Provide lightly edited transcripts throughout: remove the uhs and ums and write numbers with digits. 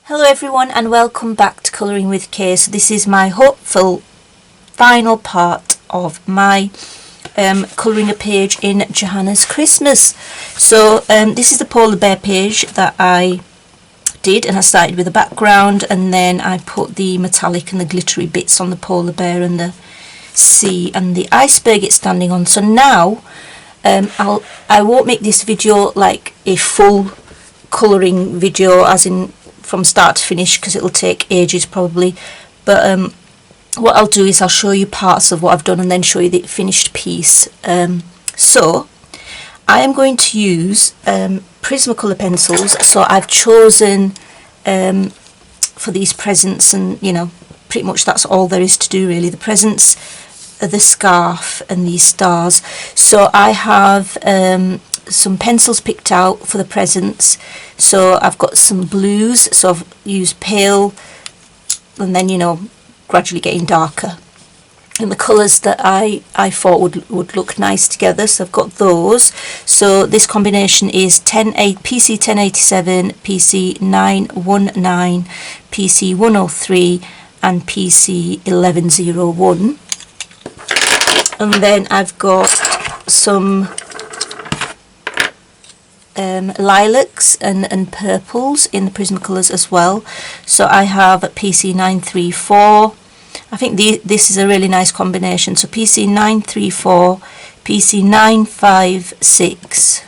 Hello everyone and welcome back to Colouring with Kay. So this is my hopeful final part of my colouring a page in Johanna's Christmas. So this is the polar bear page that I did, and I started with a background and then I put the metallic and the glittery bits on the polar bear and the sea and the iceberg it's standing on. So now I won't make this video like a full colouring video as in from start to finish because it'll take ages probably, but what I'll do is I'll show you parts of what I've done and then show you the finished piece. So I am going to use Prismacolor pencils. So I've chosen for these presents, and you know, pretty much that's all there is to do really. The presents are the scarf and these stars. So I have some pencils picked out for the presents. So I've got some blues, so I've used pale and then, you know, gradually getting darker, and the colours that I thought would look nice together. So I've got those. So this combination is PC 1087, PC 919, PC 103 and PC 1101. And then I've got some lilacs and purples in the Prismacolors as well. So I have PC 934. I think this is a really nice combination. So PC 934, PC 956,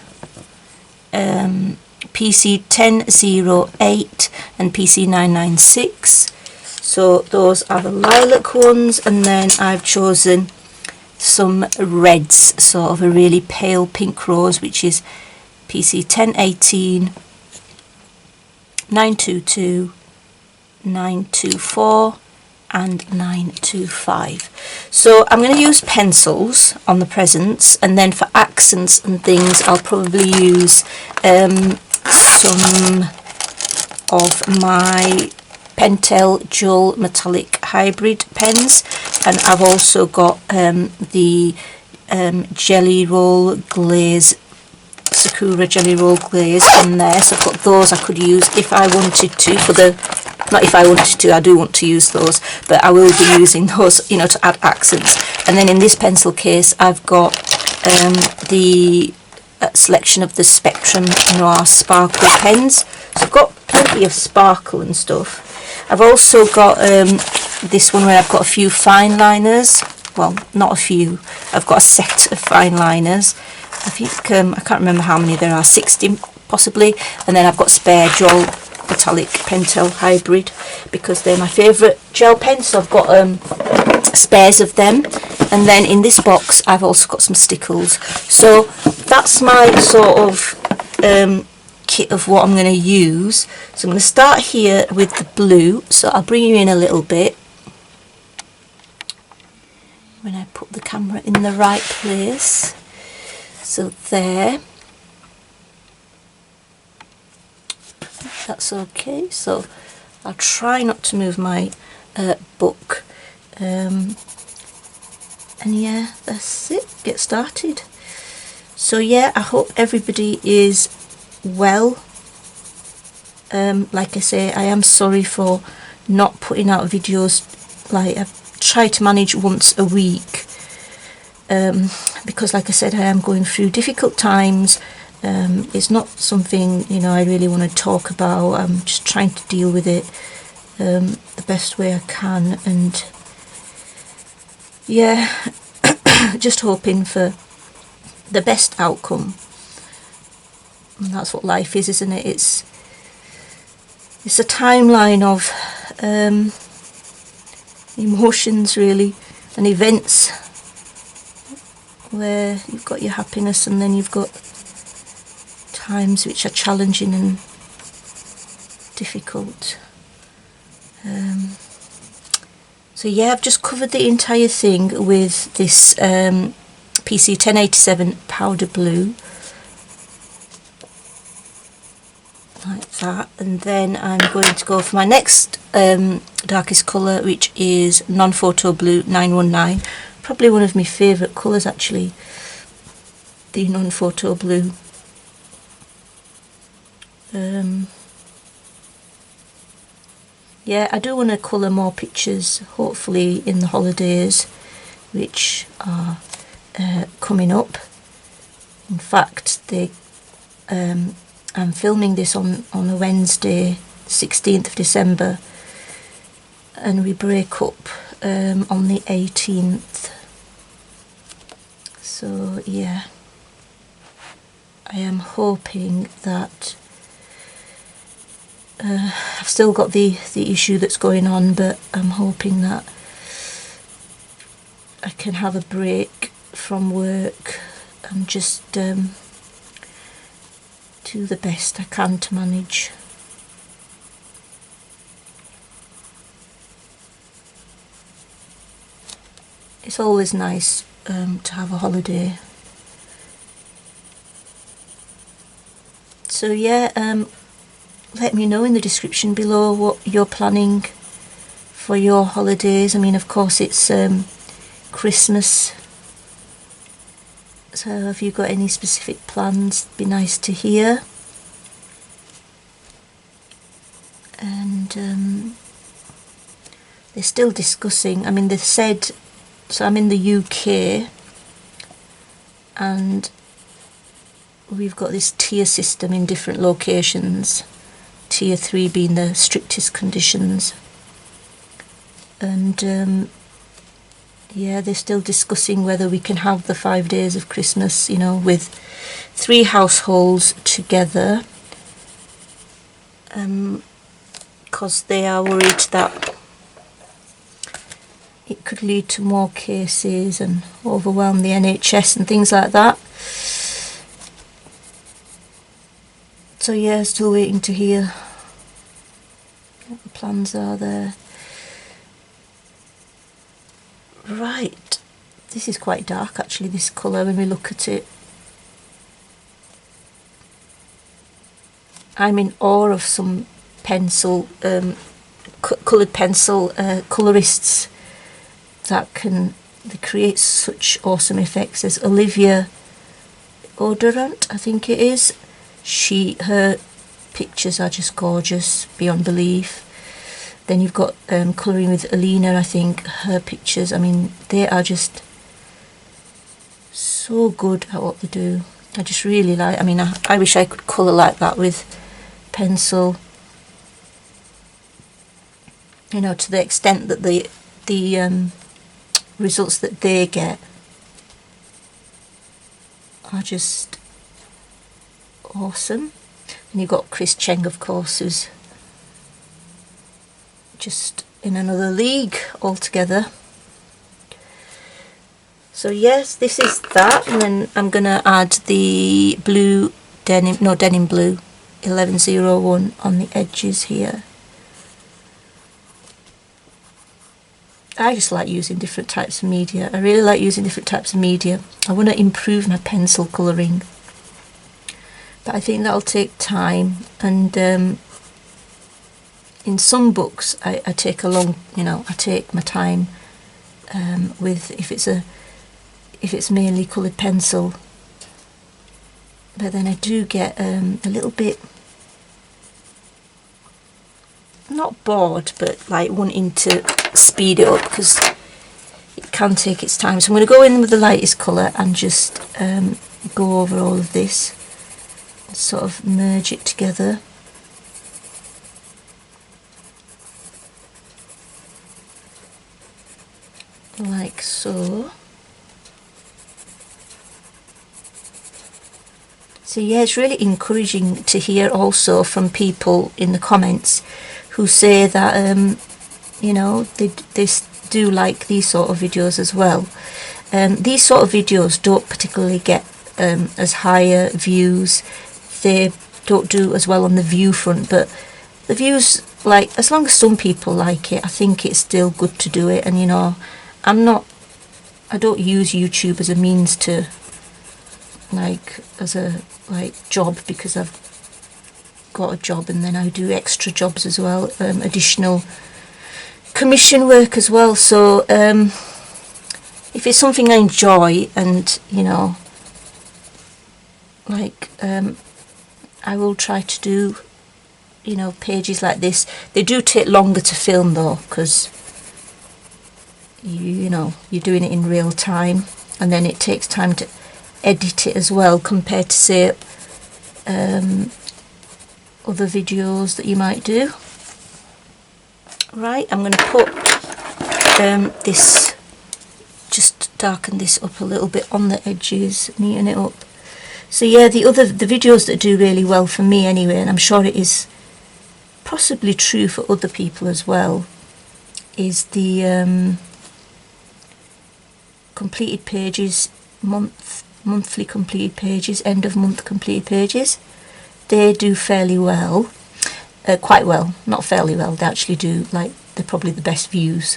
PC 1008 and PC 996. So those are the lilac ones, and then I've chosen some reds, sort of a really pale pink rose, which is PC 1018, 922, 924 and 925. So I'm going to use pencils on the presents, and then for accents and things I'll probably use some of my Pentel Dual Metallic Hybrid pens, and I've also got the Jelly Roll Glaze, Sakura Jelly Roll Glaze in there. So I've got those I could use if I wanted to, for the, not if I wanted to, I do want to use those, but I will be using those, you know, to add accents. And then in this pencil case I've got the selection of the Spectrum Noir Sparkle pens. So I've got plenty of sparkle and stuff. I've also got this one where I've got a few fine liners. Well, not a few, I've got a set of fine liners. I think I can't remember how many there are, 60 possibly. And then I've got spare Dual Metallic Pentel Hybrid because they're my favourite gel pens, so I've got spares of them. And then in this box I've also got some stickles. So that's my sort of kit of what I'm going to use. So I'm going to start here with the blue. So I'll bring you in a little bit when I put the camera in the right place. So there, that's okay. So I'll try not to move my book, and yeah, that's it, get started. So yeah, I hope everybody is well. Like I say, I am sorry for not putting out videos. Like, I've tried to manage once a week, because like I said, I am going through difficult times. It's not something, you know, I really want to talk about. I'm just trying to deal with it the best way I can, and yeah, just hoping for the best outcome. And that's what life is, isn't it? It's a timeline of emotions really, and events where you've got your happiness and then you've got times which are challenging and difficult. So yeah, I've just covered the entire thing with this PC 1087 powder blue, like that. And then I'm going to go for my next darkest colour, which is non-photo blue 919. Probably one of my favourite colours actually, the non-photo blue. yeah, I do want to colour more pictures, hopefully in the holidays, which are coming up. In fact, I'm filming this on a Wednesday, 16th of December, and we break up on the 18th. So yeah, I am hoping that I've still got the issue that's going on, but I'm hoping that I can have a break from work and just do the best I can to manage. It's always nice to have a holiday. So yeah, let me know in the description below what you're planning for your holidays. I mean, of course it's Christmas, so have you got any specific plans? It'd be nice to hear. And they're still discussing, I mean, they've said, so I'm in the UK and we've got this tier system in different locations, tier 3 being the strictest conditions. And yeah, they're still discussing whether we can have the 5 days of Christmas, you know, with 3 households together, because they are worried that it could lead to more cases and overwhelm the NHS and things like that. So yeah, still waiting to hear what the plans are there. Right, this is quite dark actually, this colour, when we look at it. I'm in awe of some pencil, coloured pencil colourists that they create such awesome effects. There's Olivia Odorant, I think it is. Her pictures are just gorgeous beyond belief. Then you've got colouring with Alina, I think. Her pictures, I mean, they are just so good at what they do. I just really like, I mean, I wish I could colour like that with pencil. You know, to the extent that the results that they get are just awesome. And you've got Chris Cheng, of course, who's just in another league altogether. So yes, this is that, and then I'm gonna add the blue denim blue 1101 on the edges here. I just like using different types of media. I really like using different types of media. I want to improve my pencil colouring, but I think that'll take time. And in some books, I take I take my time with if it's mainly coloured pencil. But then I do get a little bit, not bored, but like wanting to speed it up because it can take its time. So I'm going to go in with the lightest colour and just go over all of this, sort of merge it together. Like so. So yeah, it's really encouraging to hear also from people in the comments who say that you know, they do like these sort of videos as well. These sort of videos don't particularly get as higher views. They don't do as well on the view front, but the views, like, as long as some people like it, I think it's still good to do it. And you know, I don't use YouTube as a means to, like, as a job, because I've got a job and then I do extra jobs as well, additional commission work as well. So if it's something I enjoy, and you know, like I will try to do, you know, pages like this. They do take longer to film though, because you know, you're doing it in real time, and then it takes time to edit it as well, compared to say other videos that you might do. Right, I'm going to put this, just darken this up a little bit on the edges, neaten it up. So yeah, the videos that do really well for me anyway, and I'm sure it is possibly true for other people as well, is the completed pages, monthly completed pages, end of month completed pages. They do fairly well, quite well, not fairly well, they actually do, like, they're probably the best views.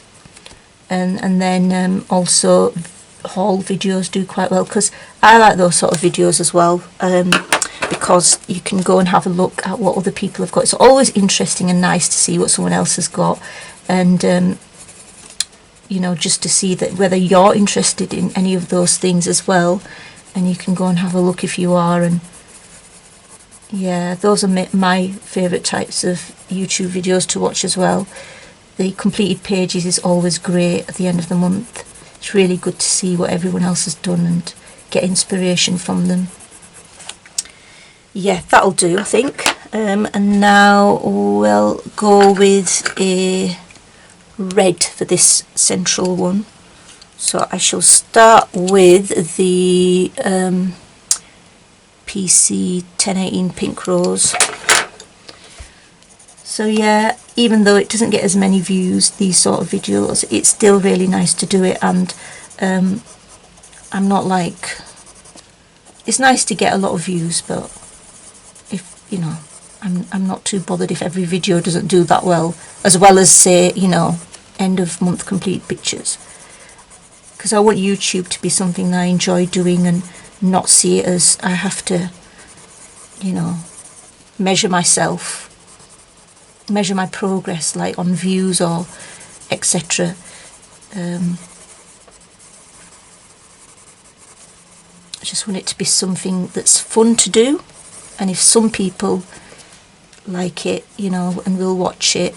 And then also haul videos do quite well, because I like those sort of videos as well, because you can go and have a look at what other people have got. It's always interesting and nice to see what someone else has got, and you know, just to see that whether you're interested in any of those things as well, and you can go and have a look if you are. And yeah, those are my favourite types of YouTube videos to watch as well. The completed pages is always great at the end of the month. It's really good to see what everyone else has done and get inspiration from them. Yeah, that'll do, I think. And now we'll go with a red for this central one. So I shall start with the PC 1018 Pink Rose. So yeah, even though it doesn't get as many views, these sort of videos, it's still really nice to do it. And I'm not like, it's nice to get a lot of views, but if, you know, I'm not too bothered if every video doesn't do that well as say, you know, end of month complete pictures, because I want YouTube to be something that I enjoy doing, and not see it as I have to, you know, measure myself, measure my progress, like on views or etc. I just want it to be something that's fun to do, and if some people like it, you know, and will watch it,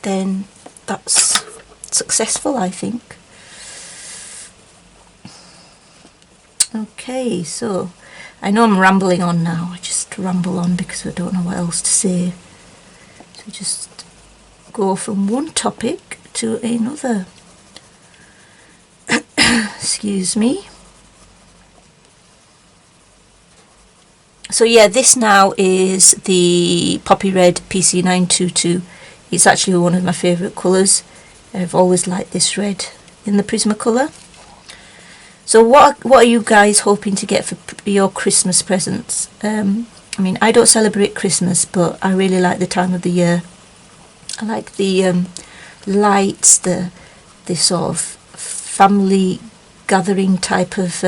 then that's successful, I think. Okay, so I know I'm rambling on now. I just ramble on because I don't know what else to say. So just go from one topic to another. Excuse me. So yeah, this now is the Poppy Red PC922. It's actually one of my favourite colours. I've always liked this red in the Prismacolor. So what are you guys hoping to get for your Christmas presents? I mean, I don't celebrate Christmas, but I really like the time of the year. I like the lights, the sort of family gathering type of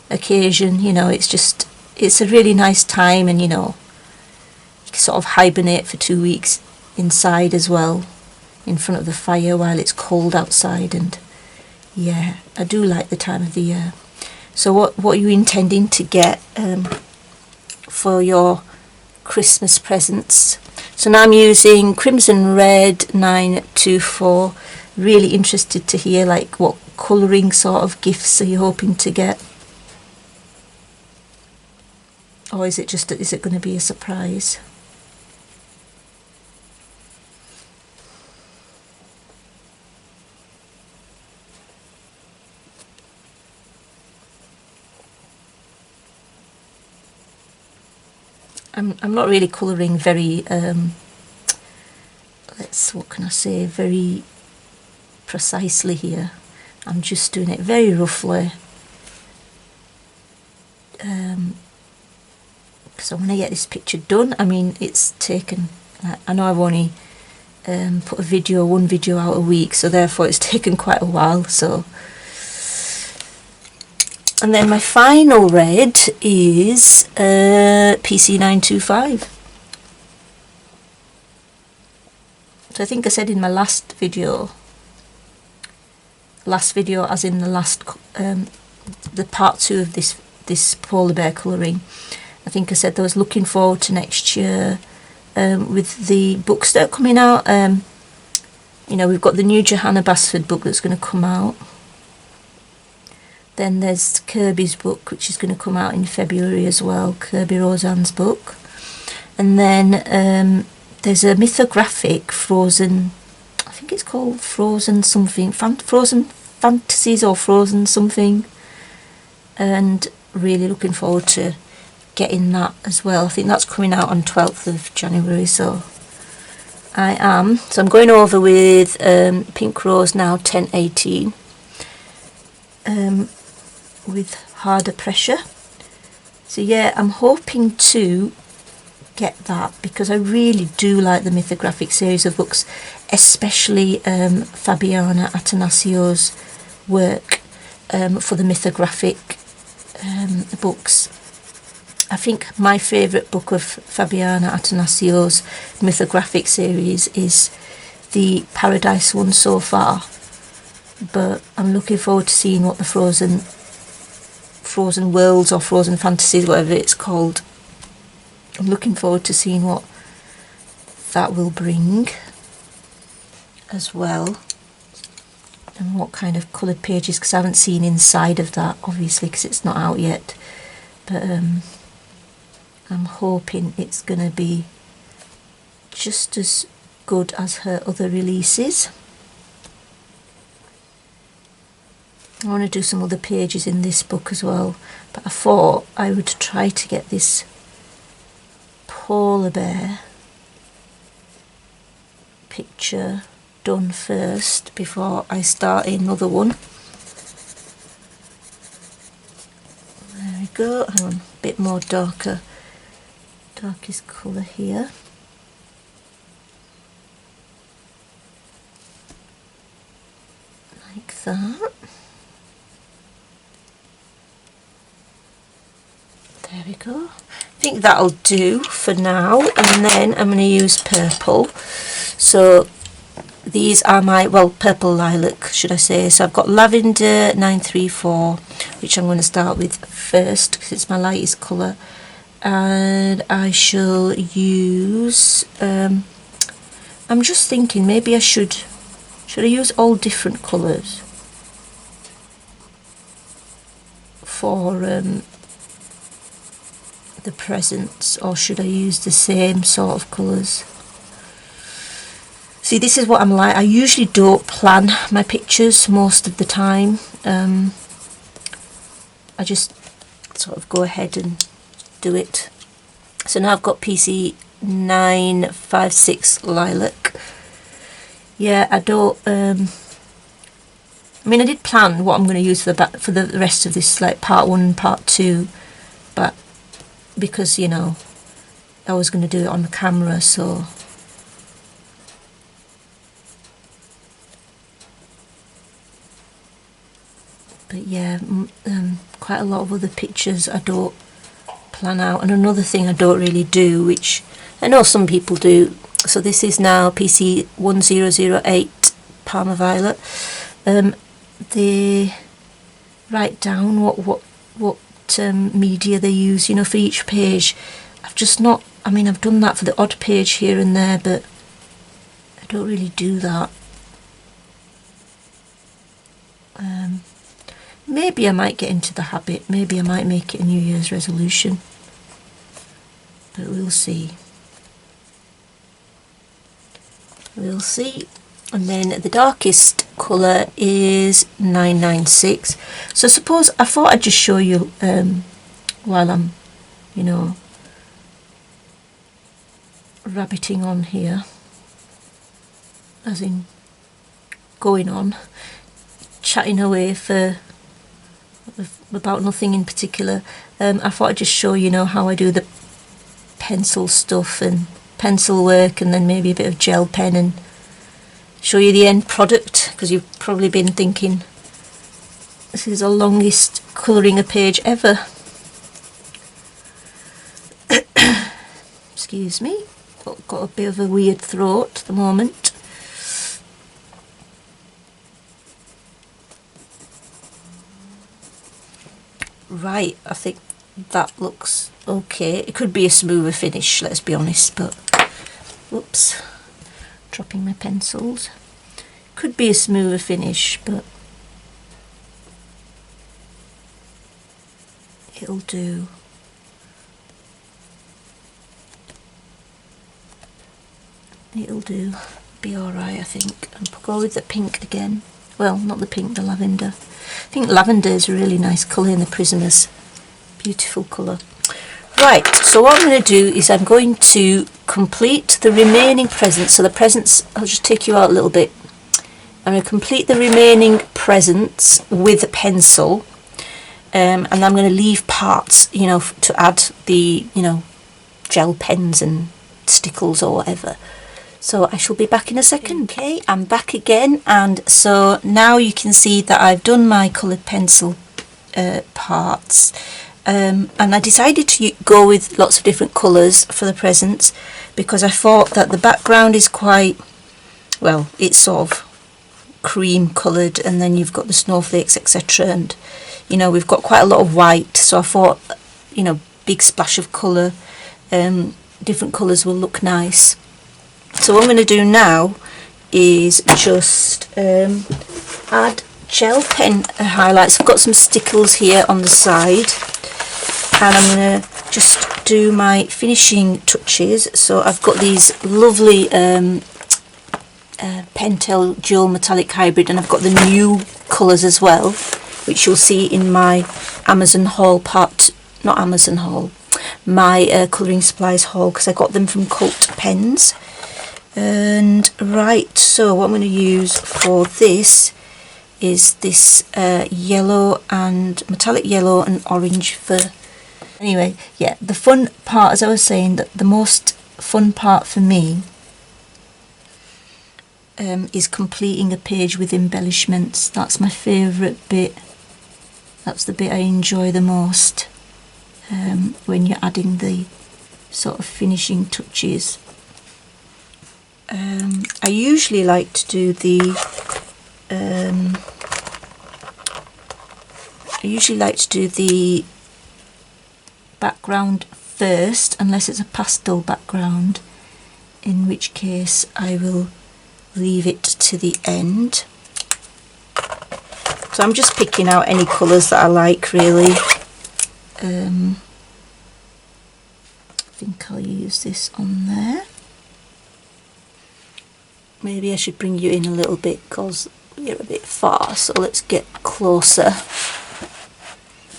occasion. You know, it's a really nice time, and you know, you can sort of hibernate for 2 weeks inside as well, in front of the fire while it's cold outside. And yeah, I do like the time of the year. So what are you intending to get for your Christmas presents? So now I'm using Crimson Red 924. Really interested to hear like what colouring sort of gifts are you hoping to get? Or is it going to be a surprise? I'm not really colouring very what can I say, very precisely here. I'm just doing it very roughly, because I want to get this picture done. I mean, it's taken, I know I've only put one video out a week, so therefore it's taken quite a while. So, and then my final red is PC925. So I think I said in my last video as in the last the part 2 of this polar bear colouring, I think I said that I was looking forward to next year with the books that are coming out. You know, we've got the new Johanna Basford book that's going to come out. Then there's Kirby's book, which is going to come out in February as well, Kirby Roseanne's book. And then there's a mythographic Frozen, I think it's called Frozen something, Frozen Fantasies or Frozen something. And really looking forward to getting that as well. I think that's coming out on 12th of January, so I'm going over with Pink Rose now 1018 with Harder Pressure. So yeah, I'm hoping to get that because I really do like the mythographic series of books, especially Fabiana Atanasiou's work for the mythographic books. I think my favourite book of Fabiana Atanasiou's mythographic series is the Paradise one so far, but I'm looking forward to seeing what the Frozen Worlds or Frozen Fantasies, whatever it's called, I'm looking forward to seeing what that will bring as well, and what kind of coloured pages, because I haven't seen inside of that obviously because it's not out yet, but I'm hoping it's going to be just as good as her other releases. I want to do some other pages in this book as well, but I thought I would try to get this polar bear picture done first before I start another one. There we go. Hang on, a bit more darkest colour here. Like that. There we go. I think that'll do for now, and then I'm going to use purple. So these are my, well, purple lilac should I say. So I've got lavender 934, which I'm going to start with first because it's my lightest colour, and I shall use I'm just thinking maybe I should I use all different colours for the presents, or should I use the same sort of colours? See, this is what I'm like. I usually don't plan my pictures most of the time. I just sort of go ahead and do it. So now I've got PC 956 lilac. Yeah, I don't I mean, I did plan what I'm going to use for the rest of this, like part 1 and part 2, but because, you know, I was going to do it on the camera, so but yeah, quite a lot of other pictures I don't plan out. And another thing I don't really do, which I know some people do, so this is now PC 1008 Parma Violet. They write down what media they use, you know, for each page. I've just not, I mean, I've done that for the odd page here and there, but I don't really do that. Maybe I might get into the habit, maybe I might make it a New Year's resolution, but we'll see. We'll see. And then the darkest colour is 996. So suppose I thought I'd just show you while I'm, you know, rabbiting on here, as in going on, chatting away for about nothing in particular. I thought I'd just show you know how I do the pencil stuff and pencil work, and then maybe a bit of gel pen, and show you the end product, because you've probably been thinking this is the longest colouring a page ever. Excuse me, got a bit of a weird throat at the moment. Right, I think that looks okay. It could be a smoother finish, let's be honest, but oops, dropping my pencils. Could be a smoother finish, but it'll do. It'll do. Be alright, I think. And go with the pink again. Well, not the pink, the lavender. I think lavender is a really nice colour in the Prismas. Beautiful colour. Right, so what I'm going to do is I'm going to complete the remaining presents. So the presents, I'll just take you out a little bit. I'm going to complete the remaining presents with a pencil. And I'm going to leave parts, you know, to add the, you know, gel pens and stickles or whatever. So I shall be back in a second. Okay, I'm back again, and so now you can see that I've done my coloured pencil parts, and I decided to go with lots of different colours for the presents because I thought that the background is quite, well, it's sort of cream coloured, and then you've got the snowflakes, etc., and you know, we've got quite a lot of white, so I thought, you know, big splash of colour, different colours will look nice. So what I'm going to do now is just add gel pen highlights. I've got some stickles here on the side, and I'm going to just do my finishing touches. So I've got these lovely Pentel Dual Metallic Hybrid, and I've got the new colours as well, which you'll see in my Amazon haul my colouring supplies haul, because I got them from Cult Pens. And right, so what I'm going to use for this is this yellow and metallic yellow and orange for, anyway, yeah, the fun part, as I was saying, that the most fun part for me is completing a page with embellishments. That's my favourite bit. That's the bit I enjoy the most, when you're adding the sort of finishing touches. I usually like to do the background first, unless it's a pastel background, in which case I will leave it to the end. So I'm just picking out any colours that I like, really. I think I'll use this on there. Maybe I should bring you in a little bit because you're a bit far, so let's get closer.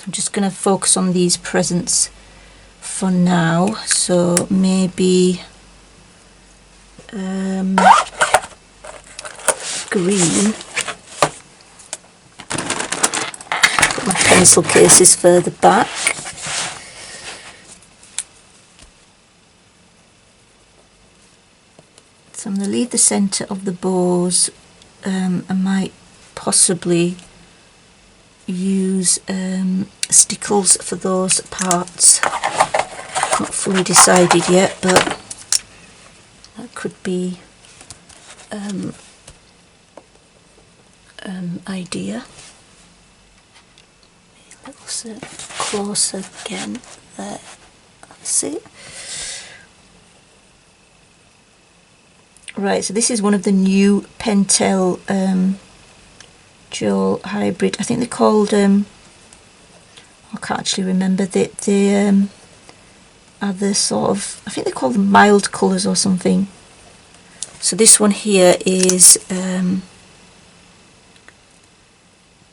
I'm just going to focus on these presents for now, so maybe green. Put my pencil cases further back. So I'm going to leave the centre of the bows. I might possibly use stickles for those parts. Not fully decided yet, but that could be idea. A little closer again. There. That's it. Right, so this is one of the new Pentel Dual Hybrid. I think they're called, I can't actually remember, they are the sort of, I think they call them mild colours or something. So this one here is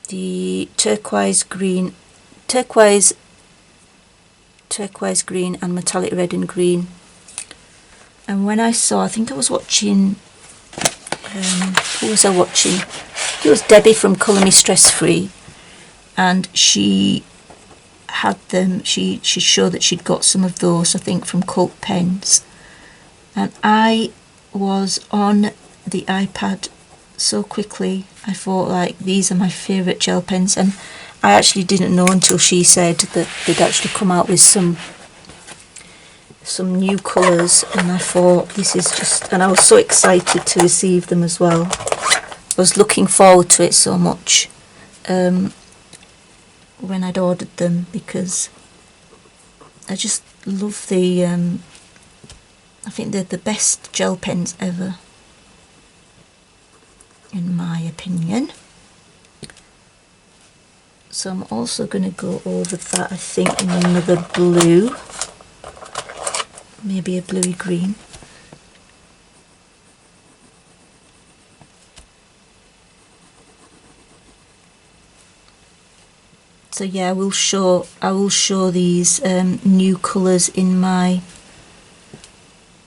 the turquoise green and metallic red and green. And when I saw, I think I was watching, who was I watching? It was Debbie from Colour Me Stress Free, and she had them, she showed that she'd got some of those, I think, from Cult Pens. And I was on the iPad so quickly, I thought, like, these are my favourite gel pens. And I actually didn't know until she said that they'd actually come out with some new colours, and I thought, this is just, and I was so excited to receive them as well. I was looking forward to it so much when I'd ordered them, because I just love the I think they're the best gel pens ever, in my opinion. So I'm also going to go over that, I think, in another blue, maybe a bluey green. So yeah, I will show these new colours in my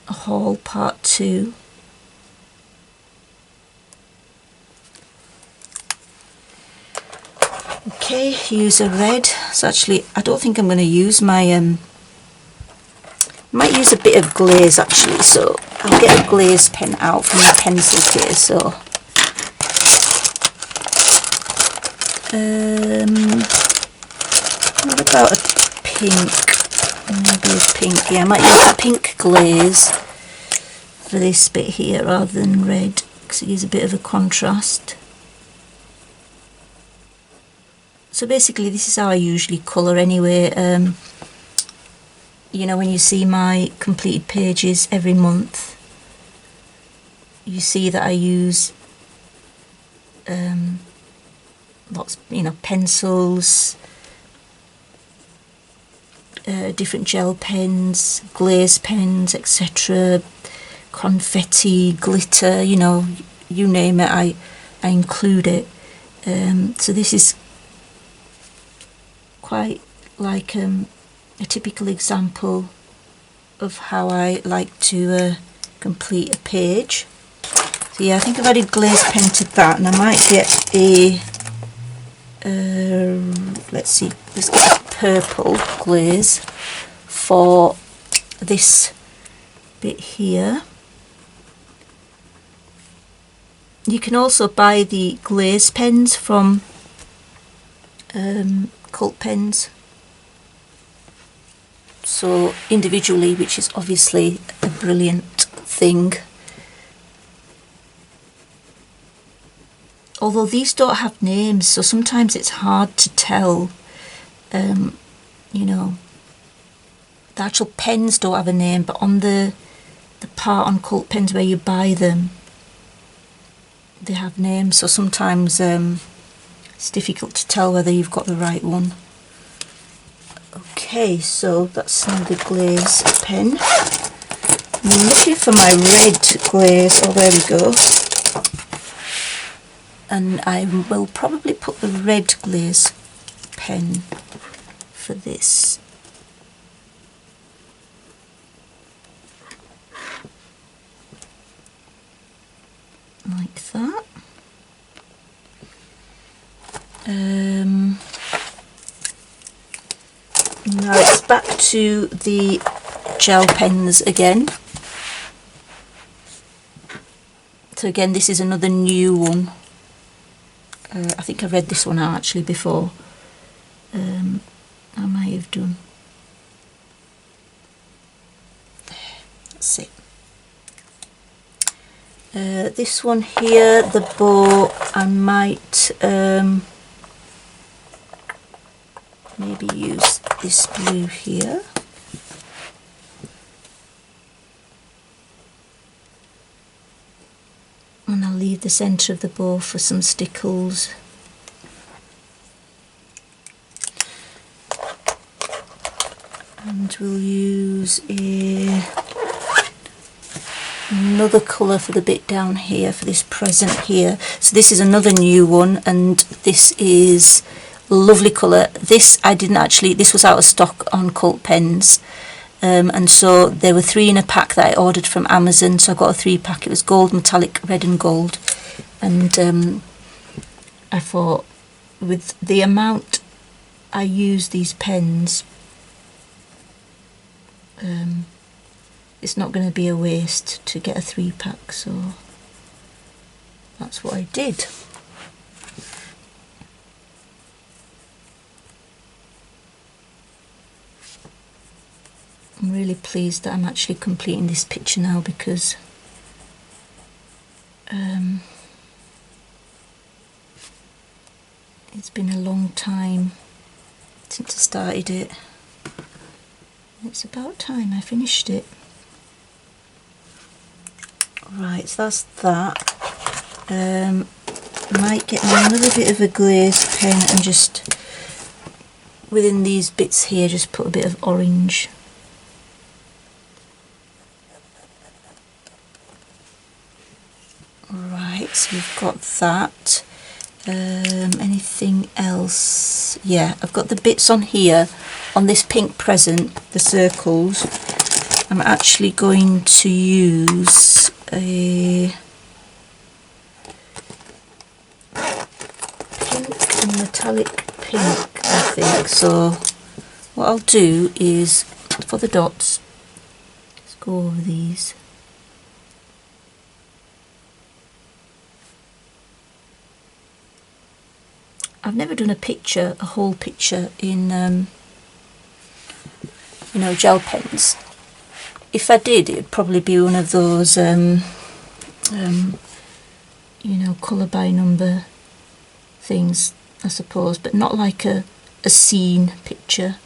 haul part 2. Okay, use a red. So actually, I don't think I'm going to use my might use a bit of glaze actually. So I'll get a glaze pen out from my pencil case. So what about a pink? Maybe a pink. Yeah, I might use a pink glaze for this bit here rather than red, because it gives a bit of a contrast. So basically this is how I usually colour anyway. You know, when you see my completed pages every month, you see that I use lots, you know, pencils, different gel pens, glaze pens, etc., confetti, glitter, you know, you name it, I include it. So this is quite like a typical example of how I like to complete a page. So yeah, I think I've added glaze pen to that, and I might get a let's see, let's get a purple glaze for this bit here. You can also buy the glaze pens from Cult Pens, so individually, which is obviously a brilliant thing. Although these don't have names, so sometimes it's hard to tell. You know, the actual pens don't have a name, but on the part on Cult Pens where you buy them, they have names, so sometimes it's difficult to tell whether you've got the right one. Okay, so that's another glaze pen. I'm looking for my red glaze. Oh, there we go. And I will probably put the red glaze pen for this. Like that. Now it's back to the gel pens again. So again, this is another new one. I think I read this one out actually before. I might have done. That's it. This one here, the bow, I might maybe use this blue here. And I'll leave the centre of the bow for some stickles. And we'll use another colour for the bit down here, for this present here. So this is another new one, and this is a lovely colour. This I didn't actually, this was out of stock on Cult Pens. And so there were 3 in a pack that I ordered from Amazon, so I got a 3-pack. It was gold, metallic, red and gold. And I thought, with the amount I use these pens, it's not going to be a waste to get a 3-pack, so that's what I did. I'm really pleased that I'm actually completing this picture now, because it's been a long time since I started it. It's about time I finished it. Right, so that's that. Might get another bit of a glazed pen and just within these bits here just put a bit of orange. Right, so we've got that. Anything else? Yeah, I've got the bits on here on this pink present, the circles. I'm actually going to use a pink and metallic pink, I think. So what I'll do is, for the dots, let's go over these. I've never done a whole picture in, gel pens. If I did, it'd probably be one of those, colour by number things, I suppose, but not like a scene picture.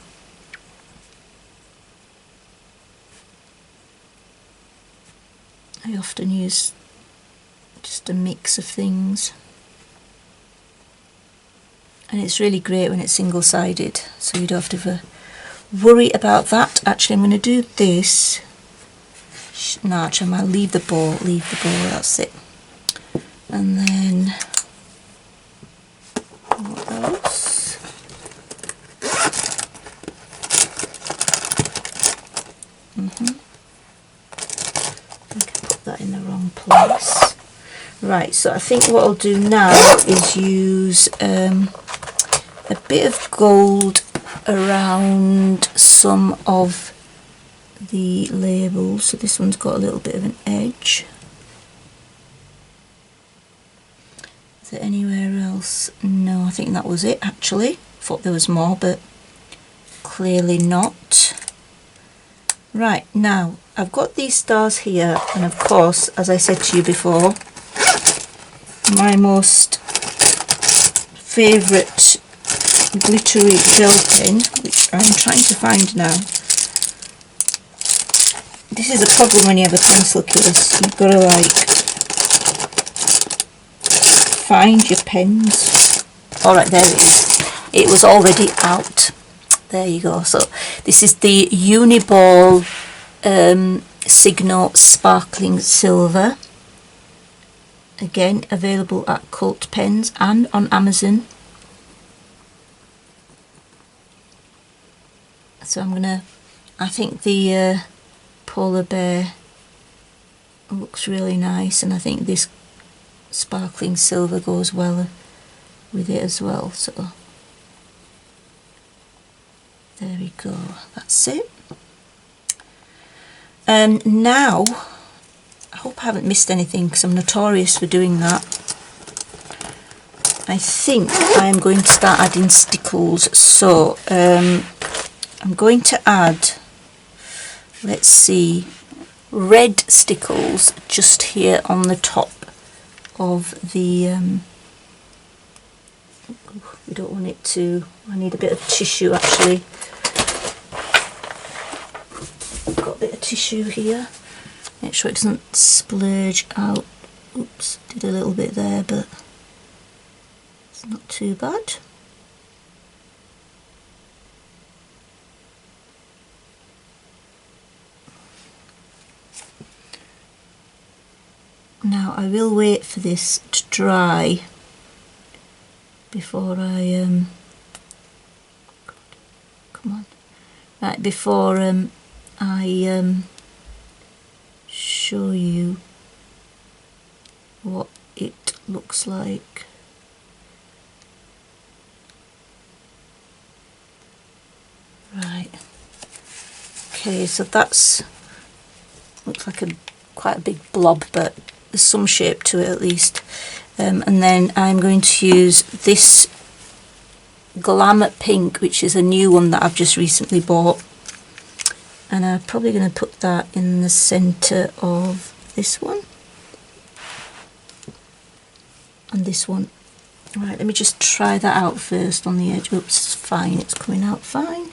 I often use just a mix of things. And it's really great when it's single-sided, so you don't have to worry about that. Actually, I'm going to do this. No, actually, I might leave the ball, that's it. And then, what else? I think I put that in the wrong place. Right, so I think what I'll do now is use a bit of gold around some of the labels. So this one's got a little bit of an edge. Is there anywhere else? No, I think that was it actually. Thought there was more, but clearly not. Right, now I've got these stars here, and of course, as I said to you before, my most favourite glittery gel pen, which I'm trying to find now. This is a problem when you have a pencil case. You've got to find your pens. Alright, there it is. It was already out. There you go. So this is the Uniball Signo Sparkling Silver. Again, available at Cult Pens and on Amazon. So I think the polar bear looks really nice, and I think this sparkling silver goes well with it as well. So there we go, that's it. Now, I hope I haven't missed anything because I'm notorious for doing that. I think I'm going to start adding stickles. So I'm going to add, let's see, red stickles just here on the top of the, we don't want it to, I need a bit of tissue actually. I've got a bit of tissue here. Make sure it doesn't splurge out. Oops, did a little bit there, but it's not too bad. Now I will wait for this to dry before I come on, right, before I show you what it looks like. Right, okay, so that's looks like quite a big blob, but there's some shape to it at least. And then I'm going to use this Glamour Pink, which is a new one that I've just recently bought, and I'm probably going to put that in the centre of this one and this one. Right, let me just try that out first on the edge. Oops, it's fine, it's coming out fine.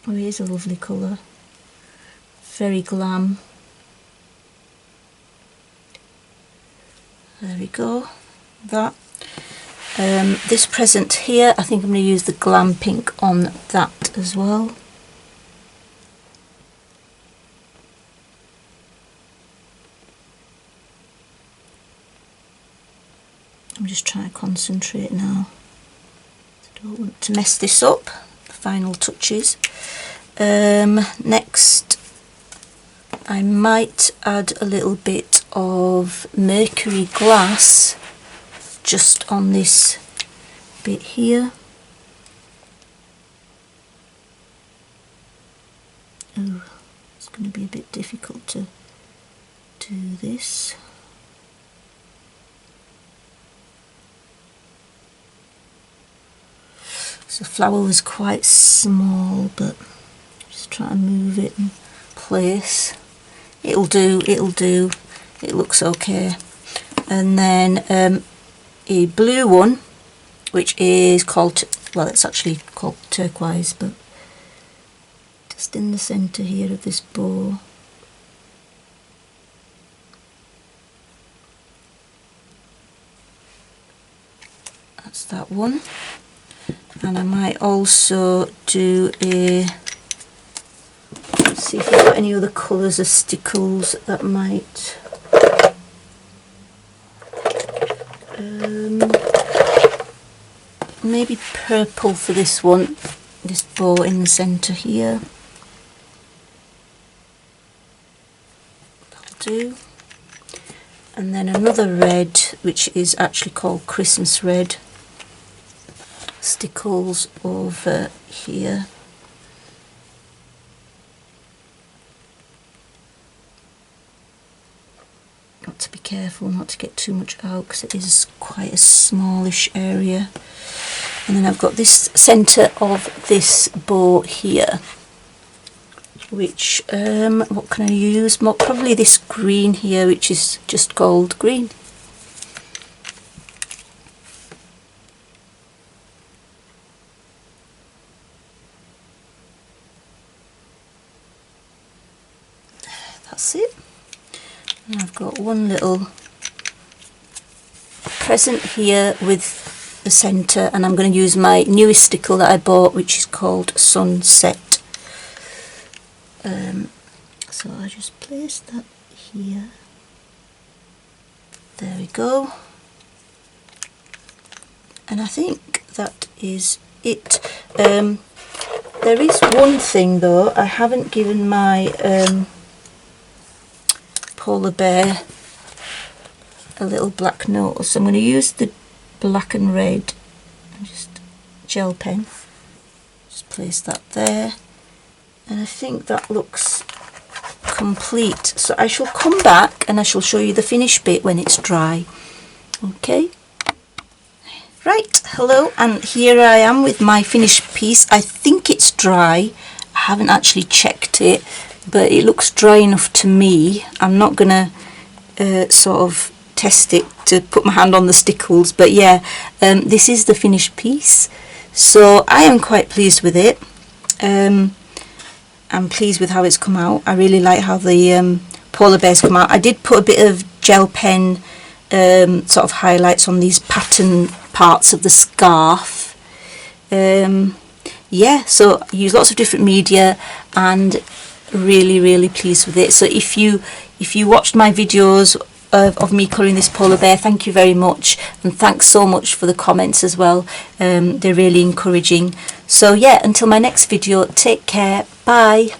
Oh, it is a lovely colour. very glam. There we go, that. This present here, I think I'm going to use the glam pink on that as well. I'm just trying to concentrate now. I don't want to mess this up. The final touches. Next, I might add a little bit of mercury glass just on this bit here. Oh, it's going to be a bit difficult to do this. So the flower was quite small, but just try to move it in place. It'll do, it looks okay. And then a blue one, which is called, well, it's actually called turquoise, but just in the centre here of this bow. That's that one. And I might also do a, let's see if I've got any other colours of stickles that might, maybe purple for this one, this bow in the centre here. That'll do. And then another red, which is actually called Christmas red. Stickles over here. Got to be careful not to get too much out because it is quite a smallish area. And then I've got this centre of this bow here, which what can I use? Probably this green here, which is just gold green. That's it. And I've got one little present here with the centre, and I'm going to use my newest stickle that I bought, which is called Sunset. So I just place that here. There we go. And I think that is it. There is one thing though, I haven't given my polar bear a little black nose. So I'm going to use the black and red and just gel pen, just place that there, and I think that looks complete. So I shall come back and I shall show you the finished bit when it's dry. Okay, right, hello, and here I am with my finished piece. I think it's dry. I haven't actually checked it, but it looks dry enough to me. I'm not gonna sort of test it to put my hand on the stickles, but yeah, this is the finished piece, so I am quite pleased with it. I'm pleased with how it's come out. I really like how the polar bears come out. I did put a bit of gel pen sort of highlights on these pattern parts of the scarf. Yeah, so I use lots of different media and really pleased with it. So if you watched my videos of me colouring this polar bear, thank you very much, and thanks so much for the comments as well. They're really encouraging. So yeah, until my next video, take care, bye.